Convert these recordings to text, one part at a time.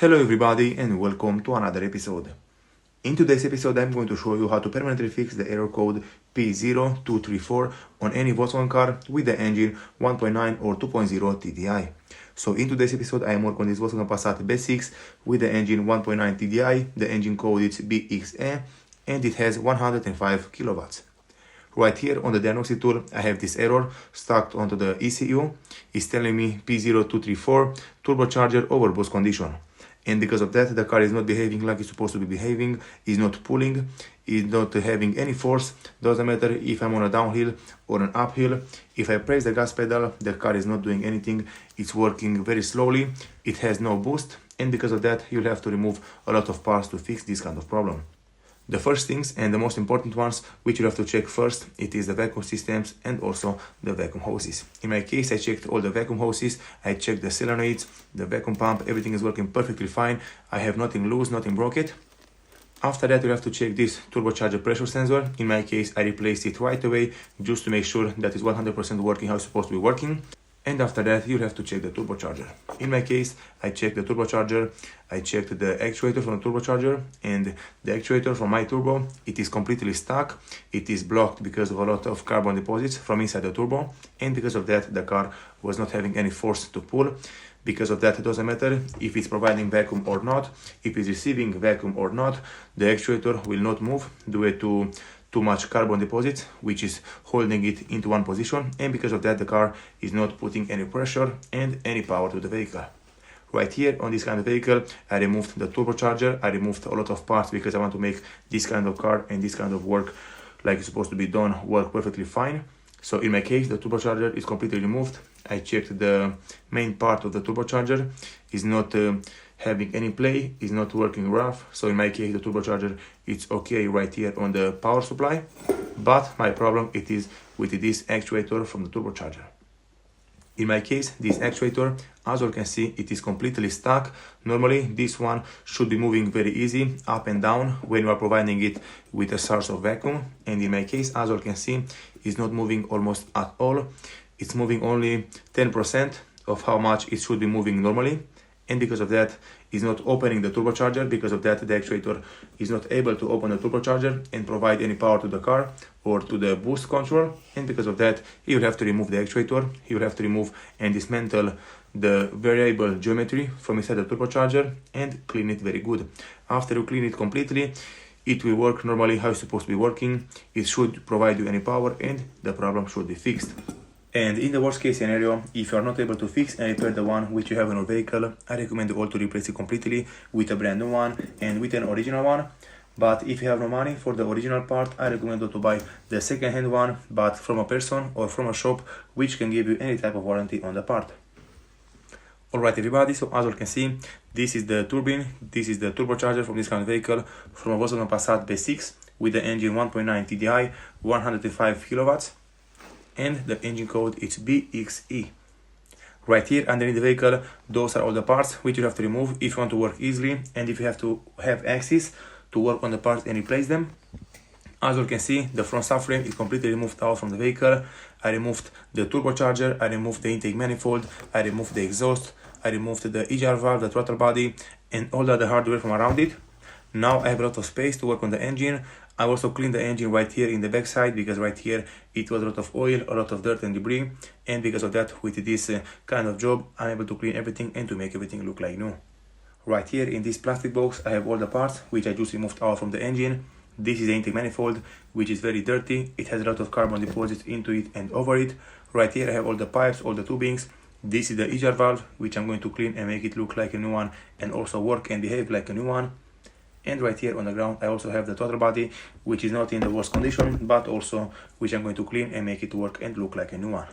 Hello everybody and welcome to another episode. In today's episode I'm going to show you how to permanently fix the error code P0234 on any Volkswagen car with the engine 1.9 or 2.0 Tdi. So in today's episode I am working on this Volkswagen Passat B6 with the engine 1.9 Tdi, the engine code is BXE and it has 105 kilowatts. Right here on the diagnostic tool I have this error stuck onto the ECU. It's telling me P0234 turbocharger overboost condition. And because of that, the car is not behaving like it's supposed to be behaving, is not pulling, is not having any force. Doesn't matter if I'm on a downhill or an uphill. If I press the gas pedal, the car is not doing anything. It's working very slowly. It has no boost. And because of that, you'll have to remove a lot of parts to fix this kind of problem. The first things and the most important ones which you have to check first, it is the vacuum systems and also the vacuum hoses. In my case, I checked all the vacuum hoses, I checked the solenoids, the vacuum pump, everything is working perfectly fine. I have nothing loose, nothing broken. After that, you have to check this turbocharger pressure sensor. In my case, I replaced it right away just to make sure that it's 100% working how it's supposed to be working. And after that, you'll have to check the turbocharger. In my case, I checked the turbocharger, I checked the actuator from the turbocharger, and the actuator from my turbo, it is completely stuck. It is blocked because of a lot of carbon deposits from inside the turbo, and because of that, the car was not having any force to pull. Because of that, it doesn't matter if it's providing vacuum or not, if it's receiving vacuum or not, the actuator will not move due to too much carbon deposits, which is holding it into one position, and because of that the car is not putting any pressure and any power to the vehicle. Right here on this kind of vehicle, I removed the turbocharger, I removed a lot of parts because I want to make this kind of car and this kind of work like it's supposed to be done work perfectly fine. So in my case, the turbocharger is completely removed. I checked the main part of the turbocharger is not having any play, is not working rough. So in my case, the turbocharger it's okay right here on the power supply, but my problem it is with this actuator from the turbocharger. In my case, this actuator, as you can see, it is completely stuck. Normally, this one should be moving very easy up and down when you are providing it with a source of vacuum. And in my case, as you can see, it's not moving almost at all. It's moving only 10% of how much it should be moving normally. And because of that, it's not opening the turbocharger. Because of that, the actuator is not able to open the turbocharger and provide any power to the car or to the boost control. And because of that, you will have to remove the actuator. You will have to remove and dismantle the variable geometry from inside the turbocharger and clean it very good. After you clean it completely, it will work normally how it's supposed to be working. It should provide you any power and the problem should be fixed. And in the worst case scenario, if you are not able to fix and repair the one which you have in your vehicle, I recommend you all to replace it completely with a brand new one and with an original one. But if you have no money for the original part, I recommend you to buy the second-hand one, but from a person or from a shop which can give you any type of warranty on the part. Alright everybody, so as you can see, this is the turbine, this is the turbocharger from this kind of vehicle from a Volkswagen Passat B6 with the engine 1.9 Tdi, 105 kilowatts. And the engine code is BXE. Right here underneath the vehicle, those are all the parts which you have to remove if you want to work easily and if you have to have access to work on the parts and replace them. As you can see, the front subframe is completely removed out from the vehicle. I removed the turbocharger, I removed the intake manifold, I removed the exhaust, I removed the EGR valve, the throttle body, and all the other hardware from around it. Now I have a lot of space to work on the engine. I also cleaned the engine right here in the backside because right here it was a lot of oil, a lot of dirt and debris, and because of that, with this kind of job, I'm able to clean everything and to make everything look like new. Right here in this plastic box, I have all the parts which I just removed out from the engine. This is the intake manifold, which is very dirty. It has a lot of carbon deposits into it and over it. Right here I have all the pipes, all the tubings. This is the EGR valve, which I'm going to clean and make it look like a new one and also work and behave like a new one. And right here on the ground, I also have the throttle body, which is not in the worst condition, but also which I'm going to clean and make it work and look like a new one.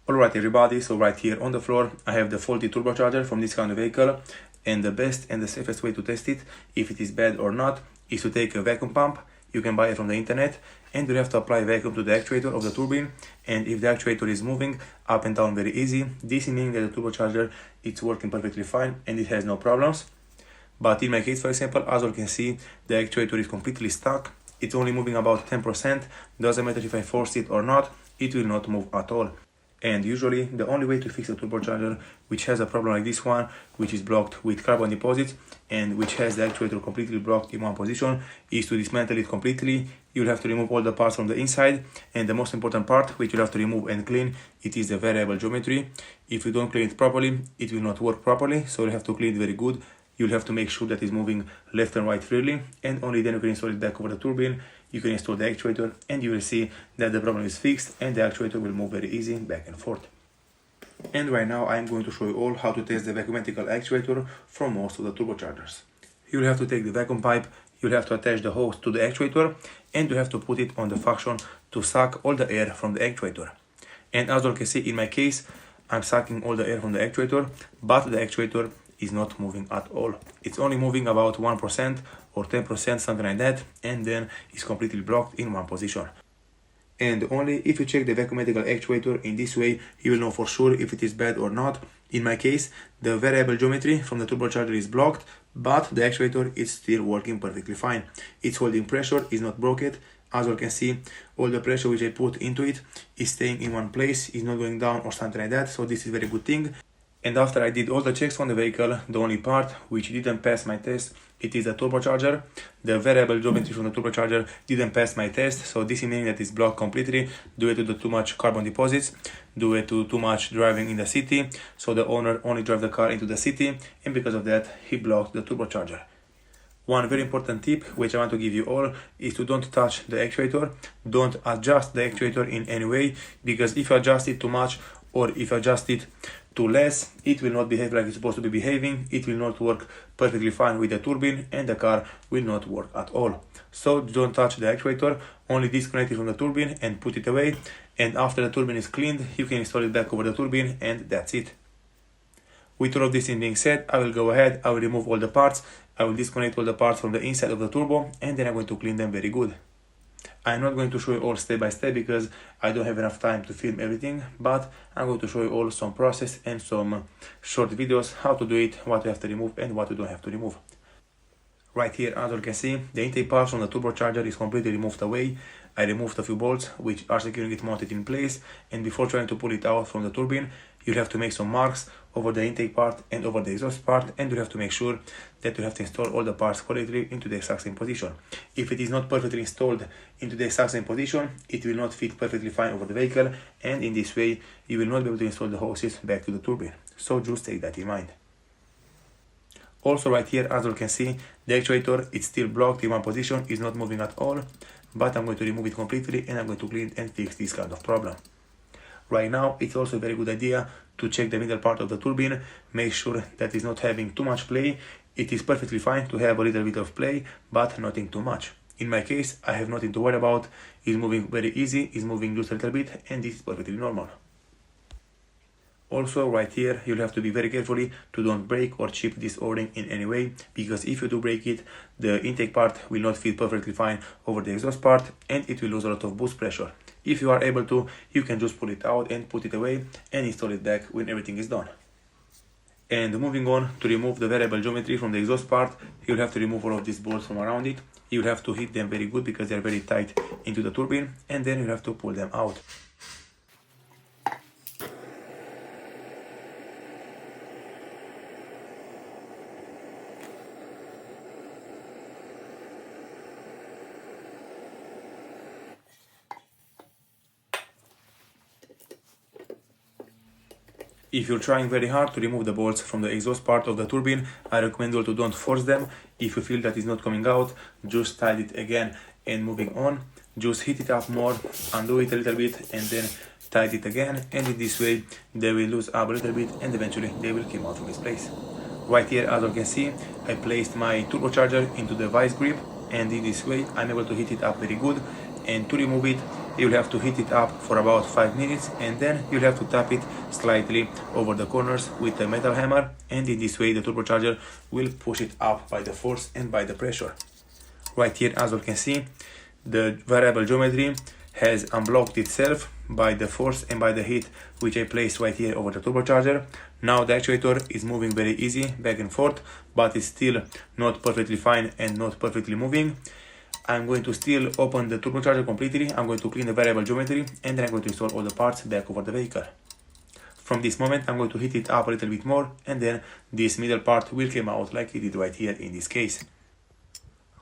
Alright everybody, so right here on the floor, I have the faulty turbocharger from this kind of vehicle. And the best and the safest way to test it, if it is bad or not, is to take a vacuum pump. You can buy it from the internet and you have to apply vacuum to the actuator of the turbine, and if the actuator is moving up and down very easy, this means that the turbocharger it's working perfectly fine and it has no problems. But in my case, for example, as you can see, the actuator is completely stuck. It's only moving about 10%. Doesn't matter if I force it or not, it will not move at all. And usually the only way to fix a turbocharger which has a problem like this one, which is blocked with carbon deposits and which has the actuator completely blocked in one position, is to dismantle it completely. You'll have to remove all the parts from the inside, and the most important part which you'll have to remove and clean, it is the variable geometry. If you don't clean it properly, it will not work properly, so you have to clean it very good. You'll have to make sure that it's moving left and right freely, and only then you can install it back over the turbine. You can install the actuator and you will see that the problem is fixed and the actuator will move very easy back and forth. And right now I'm going to show you all how to test the vacuumatical actuator from most of the turbochargers. You'll have to take the vacuum pipe, you'll have to attach the hose to the actuator, and you have to put it on the function to suck all the air from the actuator. And as you can see, in my case, I'm sucking all the air from the actuator, but the actuator is not moving at all. It's only moving about 1% or 10%, something like that, and then it's completely blocked in one position. And only if you check the vacuumatical actuator in this way, you will know for sure if it is bad or not. In my case, the variable geometry from the turbocharger is blocked, but the actuator is still working perfectly fine. It's holding pressure, is not broken. As you can see, all the pressure which I put into it is staying in one place, is not going down or something like that, so this is a very good thing. And after I did all the checks on the vehicle, the only part which didn't pass my test, it is the turbocharger. The variable geometry from the turbocharger didn't pass my test, so this is meaning that it's blocked completely due to the too much carbon deposits, due to too much driving in the city. So the owner only drove the car into the city, and because of that, he blocked the turbocharger. One very important tip which I want to give you all is to don't touch the actuator, don't adjust the actuator in any way, because if you adjust it too much or if you adjust it too less, it will not behave like it's supposed to be behaving, it will not work perfectly fine with the turbine, and the car will not work at all. So don't touch the actuator, only disconnect it from the turbine and put it away, and after the turbine is cleaned, you can install it back over the turbine, and that's it. With all of this being said, I will go ahead, I will remove all the parts, I will disconnect all the parts from the inside of the turbo, and then I'm going to clean them very good. I'm not going to show you all step by step because I don't have enough time to film everything, but I'm going to show you all some process and some short videos how to do it, what you have to remove and what you don't have to remove. Right here, as you can see, the intake parts from the turbocharger is completely removed away. I removed a few bolts which are securing it mounted in place, and before trying to pull it out from the turbine, you have to make some marks over the intake part and over the exhaust part, and you have to make sure that you have to install all the parts correctly into the exact same position. If it is not perfectly installed into the exact same position, it will not fit perfectly fine over the vehicle, and in this way you will not be able to install the hoses back to the turbine. So just take that in mind. Also right here, as you can see, the actuator is still blocked in one position, is not moving at all, but I'm going to remove it completely and I'm going to clean and fix this kind of problem. Right now, it's also a very good idea to check the middle part of the turbine, make sure that it's not having too much play. It is perfectly fine to have a little bit of play, but nothing too much. In my case, I have nothing to worry about, it's moving very easy, it's moving just a little bit, and this is perfectly normal. Also, right here, you'll have to be very carefully to don't break or chip this O-ring in any way, because if you do break it, the intake part will not fit perfectly fine over the exhaust part, and it will lose a lot of boost pressure. If you are able to, you can just pull it out and put it away and install it back when everything is done. And moving on, to remove the variable geometry from the exhaust part, you'll have to remove all of these bolts from around it. You'll have to hit them very good because they're very tight into the turbine, and then you'll have to pull them out. If you're trying very hard to remove the bolts from the exhaust part of the turbine, I recommend you to don't force them. If you feel that it's not coming out, just tighten it again and moving on. Just hit it up more, undo it a little bit and then tighten it again, and in this way they will lose up a little bit and eventually they will come out from its place. Right here, as you can see, I placed my turbocharger into the vice grip, and in this way I'm able to hit it up very good. And to remove it, you'll have to hit it up for about 5 minutes, and then you'll have to tap it slightly over the corners with a metal hammer, and in this way the turbocharger will push it up by the force and by the pressure. Right here, as you can see, the variable geometry has unblocked itself by the force and by the heat which I placed right here over the turbocharger. Now the actuator is moving very easy back and forth, but it's still not perfectly fine and not perfectly moving. I'm going to still open the turbocharger completely. I'm going to clean the variable geometry, and then I'm going to install all the parts back over the vehicle. From this moment, I'm going to heat it up a little bit more, and then this middle part will come out like it did right here in this case.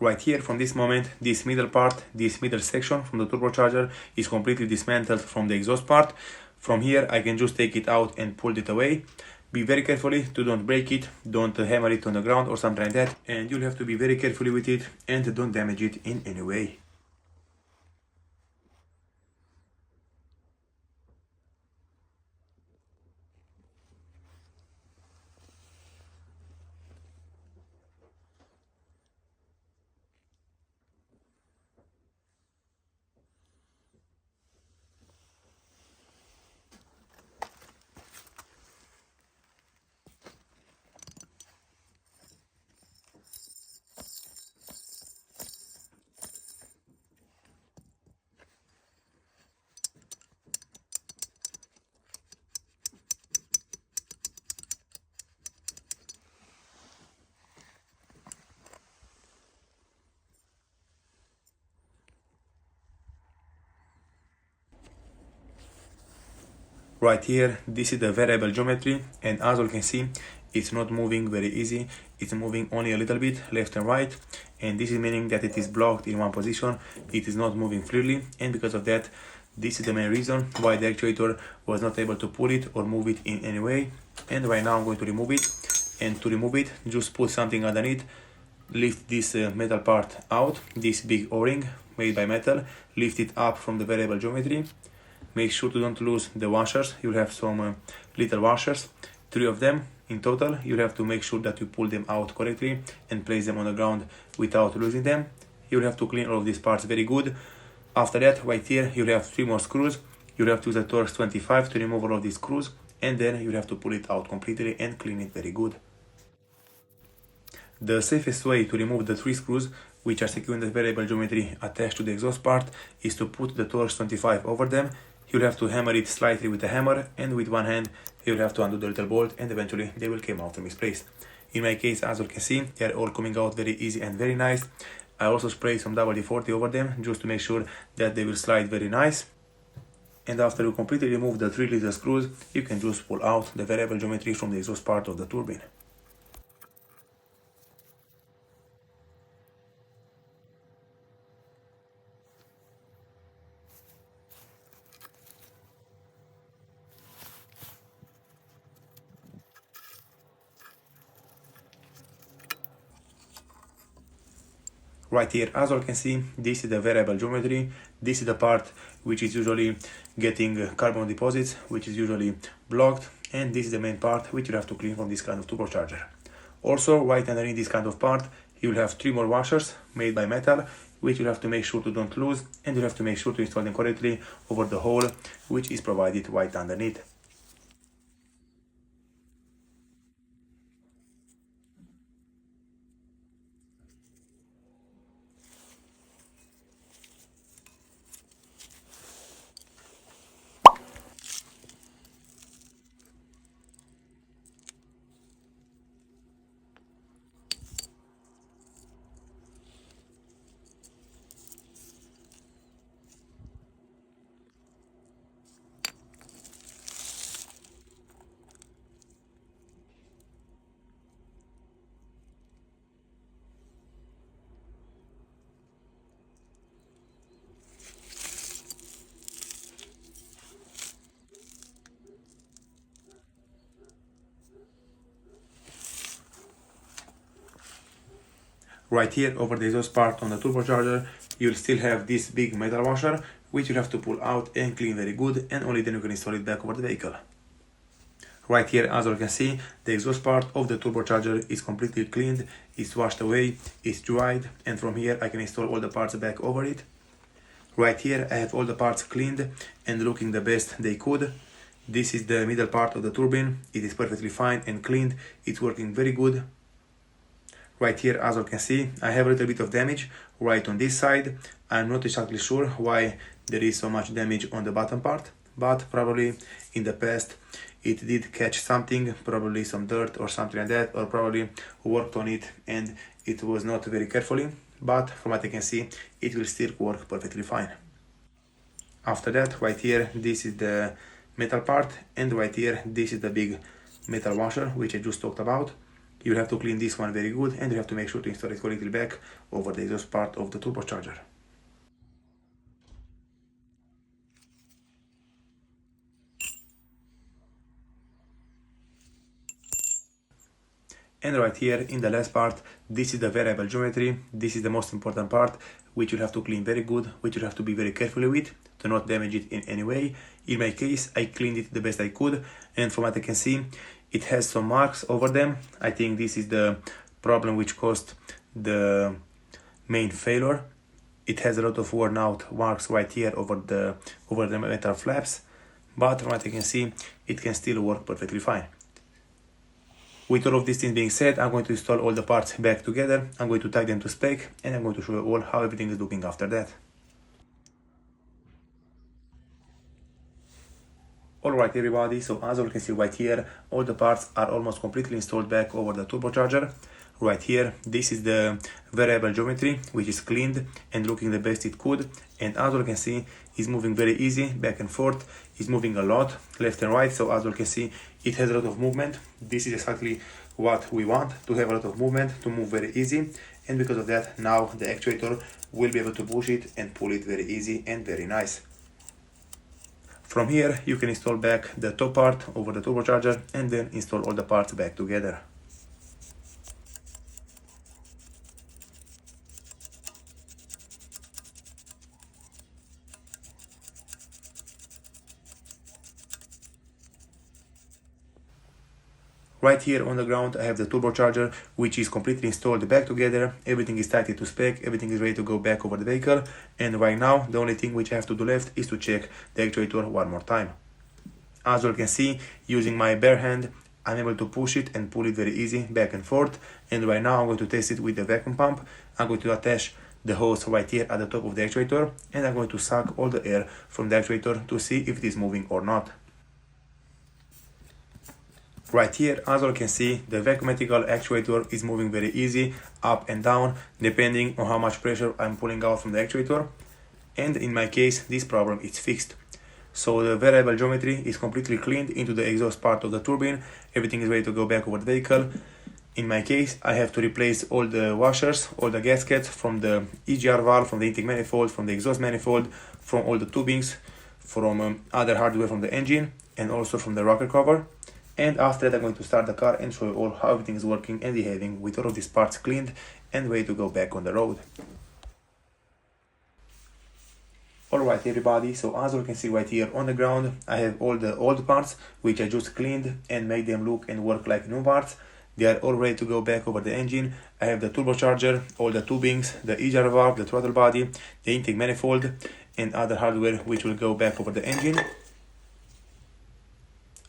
Right here, from this moment, this middle part, this middle section from the turbocharger is completely dismantled from the exhaust part. From here, I can just take it out and pull it away. Be very carefully to don't break it, don't hammer it on the ground or something like that, and you'll have to be very carefully with it and don't damage it in any way. Right here, this is the variable geometry, and as you can see, it's not moving very easy. It's moving only a little bit left and right, and this is meaning that it is blocked in one position. It is not moving freely, and because of that, this is the main reason why the actuator was not able to pull it or move it in any way. And right now I'm going to remove it, and to remove it, just put something underneath, lift this metal part out, this big O-ring made by metal, lift it up from the variable geometry. Make sure to don't lose the washers. You'll have some little washers, 3 of them in total. You'll have to make sure that you pull them out correctly and place them on the ground without losing them. You'll have to clean all of these parts very good. After that, right here, you'll have 3 more screws. You'll have to use a Torx 25 to remove all of these screws, and then you'll have to pull it out completely and clean it very good. The safest way to remove the 3 screws which are securing the variable geometry attached to the exhaust part is to put the Torx 25 over them. You'll have to hammer it slightly with a hammer, and with one hand you'll have to undo the little bolt, and eventually they will come out from its place. In my case, as you can see, they are all coming out very easy and very nice. I also spray some WD-40 over them just to make sure that they will slide very nice. And after you completely remove the 3 little screws, you can just pull out the variable geometry from the exhaust part of the turbine. Right here, as you can see, this is the variable geometry. This is the part which is usually getting carbon deposits, which is usually blocked, and this is the main part which you have to clean from this kind of turbocharger. Also, right underneath this kind of part, you will have 3 more washers made by metal, which you have to make sure to don't lose, and you have to make sure to install them correctly over the hole which is provided right underneath. Right here over the exhaust part on the turbocharger, you'll still have this big metal washer, which you have to pull out and clean very good, and only then you can install it back over the vehicle. Right here, as you can see, the exhaust part of the turbocharger is completely cleaned, it's washed away, it's dried, and from here I can install all the parts back over it. Right here I have all the parts cleaned and looking the best they could. This is the middle part of the turbine. It is perfectly fine and cleaned, it's working very good. Right here, as you can see, I have a little bit of damage right on this side. I'm not exactly sure why there is so much damage on the bottom part. but probably in the past it did catch something, probably some dirt or something like that, or probably worked on it and it was not very carefully, but from what I can see it will still work perfectly fine. After that, right here, this is the metal part, and right here, this is the big metal washer which I just talked about. You have to clean this one very good, and you have to make sure to install it correctly back over the exhaust part of the turbocharger. And right here in the last part, this is the variable geometry. This is the most important part, which you have to clean very good, which you have to be very careful with to not damage it in any way. In my case, I cleaned it the best I could, and from what I can see, it has some marks over them. I think this is the problem which caused the main failure. It has a lot of worn out marks right here over the metal flaps, but from what I can see, it can still work perfectly fine. With all of these things being said, I'm going to install all the parts back together, I'm going to tie them to spec, and I'm going to show you all how everything is looking after that. Alright everybody, so as you can see right here, all the parts are almost completely installed back over the turbocharger. Right here, this is the variable geometry, which is cleaned and looking the best it could, and as you can see, it's moving very easy, back and forth, it's moving a lot, left and right, so as you can see, it has a lot of movement. This is exactly what we want, to have a lot of movement, to move very easy, and because of that, now the actuator will be able to push it and pull it very easy and very nice. From here, you can install back the top part over the turbocharger and then install all the parts back together. Right here on the ground I have the turbocharger, which is completely installed back together, everything is tightened to spec, everything is ready to go back over the vehicle, and right now the only thing which I have to do left is to check the actuator one more time. As you can see, using my bare hand, I'm able to push it and pull it very easy back and forth, and right now I'm going to test it with the vacuum pump. I'm going to attach the hose right here at the top of the actuator, and I'm going to suck all the air from the actuator to see if it is moving or not. Right here, as you can see, the vacuumatical actuator is moving very easy, up and down, depending on how much pressure I'm pulling out from the actuator. And in my case, this problem is fixed. So the variable geometry is completely cleaned into the exhaust part of the turbine. Everything is ready to go back over the vehicle. In my case, I have to replace all the washers, all the gaskets from the EGR valve, from the intake manifold, from the exhaust manifold, from all the tubings, from other hardware from the engine, and also from the rocker cover. And after that, I'm going to start the car and show you all how everything is working and behaving with all of these parts cleaned and ready to go back on the road. Alright everybody, so as you can see right here on the ground, I have all the old parts which I just cleaned and made them look and work like new parts. They are all ready to go back over the engine. I have the turbocharger, all the tubings, the EGR valve, the throttle body, the intake manifold, and other hardware which will go back over the engine.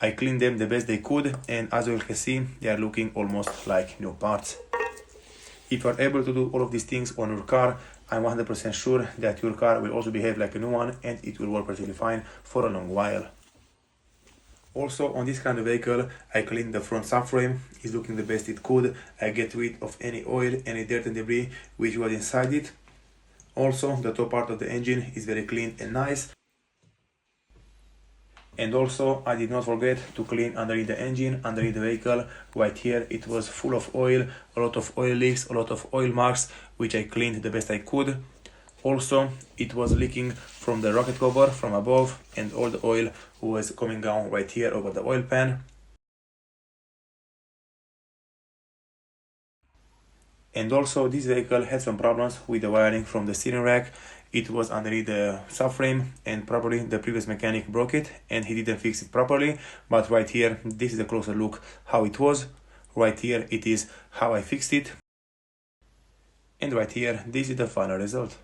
I cleaned them the best they could, and as you can see, they are looking almost like new parts. If you are able to do all of these things on your car, I'm 100% sure that your car will also behave like a new one and it will work perfectly fine for a long while. Also, on this kind of vehicle, I cleaned the front subframe. It's looking the best it could. I get rid of any oil, any dirt and debris which was inside it. Also, the top part of the engine is very clean and nice. And also, I did not forget to clean underneath the engine, underneath the vehicle. Right here, it was full of oil, a lot of oil leaks, a lot of oil marks, which I cleaned the best I could. Also, it was leaking from the rocket cover from above, and all the oil was coming down right here over the oil pan. And also, this vehicle had some problems with the wiring from the steering rack. It was underneath the subframe, and probably the previous mechanic broke it and he didn't fix it properly. But right here, this is a closer look how it was. Right here, it is how I fixed it. And right here, this is the final result.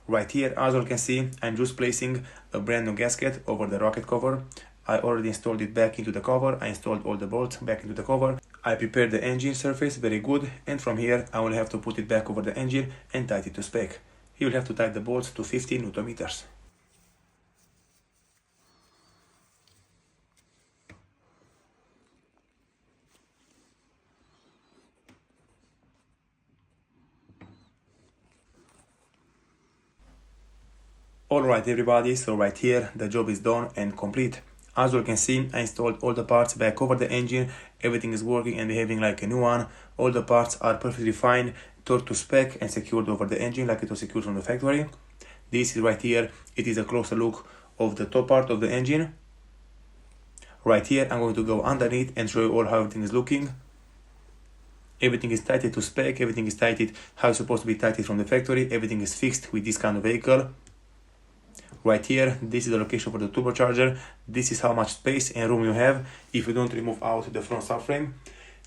Right here, as you can see, I'm just placing a brand new gasket over the rocket cover. I already installed it back into the cover. I installed all the bolts back into the cover. I prepared the engine surface very good, and from here I will have to put it back over the engine and tight it to spec. you will have to tighten the bolts to 50 Newton meters. Alright everybody, so right here the job is done and complete. As you can see, I installed all the parts back over the engine, everything is working and behaving like a new one. All the parts are perfectly fine, torqued to spec and secured over the engine like it was secured from the factory. This is right here, it is a closer look of the top part of the engine. Right here I'm going to go underneath and show you all how everything is looking. Everything is tighted to spec, everything is tighted how it's supposed to be tighted from the factory, everything is fixed with this kind of vehicle. Right here, this is the location for the turbocharger. This is how much space and room you have if you don't remove out the front subframe.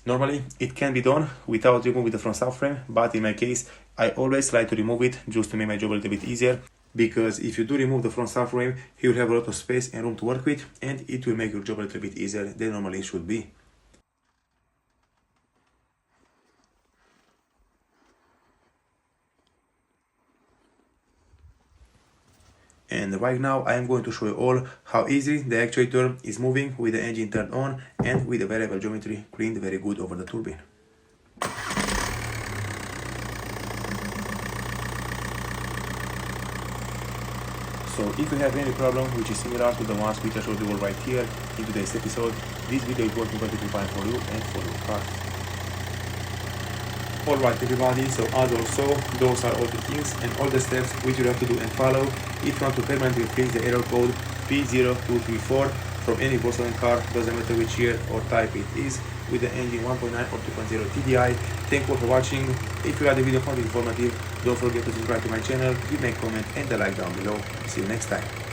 Normally, it can be done without removing the front subframe, but in my case, I always like to remove it just to make my job a little bit easier. Because if you do remove the front subframe, you will have a lot of space and room to work with, and it will make your job a little bit easier than normally it should be. And right now I am going to show you all how easy the actuator is moving with the engine turned on and with the variable geometry cleaned very good over the turbine. So if you have any problem which is similar to the ones which I showed you all right here in today's episode, this video is working perfectly fine for you and for your car. Alright everybody, so as also, those are all the things and all the steps which you have to do and follow if you want to permanently fix the error code P0234 from any Volkswagen car, doesn't matter which year or type it is, with the engine 1.9 or 2.0 Tdi. Thank you for watching. If you like the video found informative, don't forget to subscribe to my channel, leave me a comment and a like down below. See you next time.